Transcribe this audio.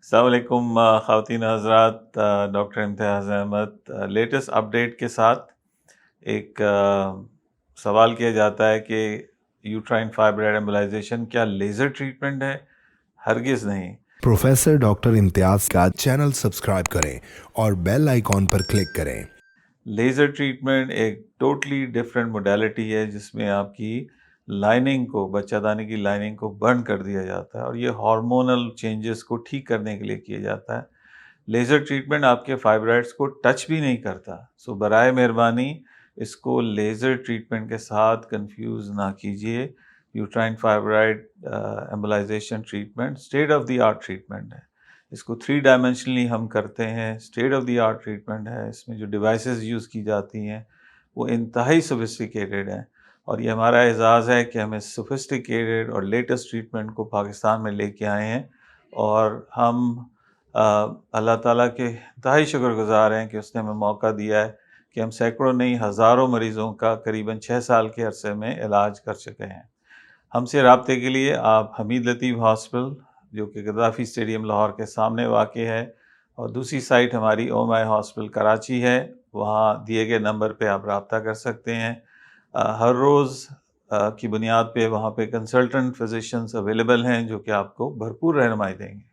السلام علیکم خواتین حضرات، ڈاکٹر امتیاز احمد لیٹسٹ اپڈیٹ کے ساتھ ایک سوال کیا جاتا ہے کہ یوٹرائن فائبرائڈ ایمبولائزیشن کیا لیزر ٹریٹمنٹ ہے؟ ہرگز نہیں۔ پروفیسر ڈاکٹر امتیاز کا چینل سبسکرائب کریں اور بیل آئیکن پر کلک کریں۔ لیزر ٹریٹمنٹ ایک ٹوٹلی ڈفرینٹ موڈیلٹی ہے جس میں آپ کی لائننگ کو، بچہ دانی کی لائننگ کو برن کر دیا جاتا ہے، اور یہ ہارمونل چینجز کو ٹھیک کرنے کے لیے کیا جاتا ہے۔ لیزر ٹریٹمنٹ آپ کے فائبرائڈس کو ٹچ بھی نہیں کرتا، سو برائے مہربانی اس کو لیزر ٹریٹمنٹ کے ساتھ کنفیوز نہ کیجیے۔ Uterine fibroid embolisation treatment state of the art treatment ہے۔ اس کو 3 ڈائمینشنلی ہم کرتے ہیں، state of the art treatment ہے۔ اس میں جو ڈیوائسز یوز کی جاتی ہیں وہ انتہائی سوفسٹیکیٹڈ ہیں، اور یہ ہمارا اعزاز ہے کہ ہم اس سوفسٹیکیٹڈ اور لیٹسٹ ٹریٹمنٹ کو پاکستان میں لے کے آئے ہیں، اور ہم اللہ تعالیٰ کے انتہائی شکر گزار ہیں کہ اس نے ہمیں موقع دیا ہے کہ ہم سینکڑوں نہیں ہزاروں مریضوں کا قریباً 6 سال کے عرصے میں علاج کر چکے ہیں۔ ہم سے رابطے کے لیے آپ حمید لطیف ہاسپٹل، جو کہ قذافی اسٹیڈیم لاہور کے سامنے واقع ہے، اور دوسری سائٹ ہماری او مائی ہاسپٹل کراچی ہے، وہاں دیے گئے نمبر پہ آپ رابطہ کر سکتے ہیں۔ ہر روز کی بنیاد پہ وہاں پہ کنسلٹنٹ فزیشنز اویلیبل ہیں جو کہ آپ کو بھرپور رہنمائی دیں گے۔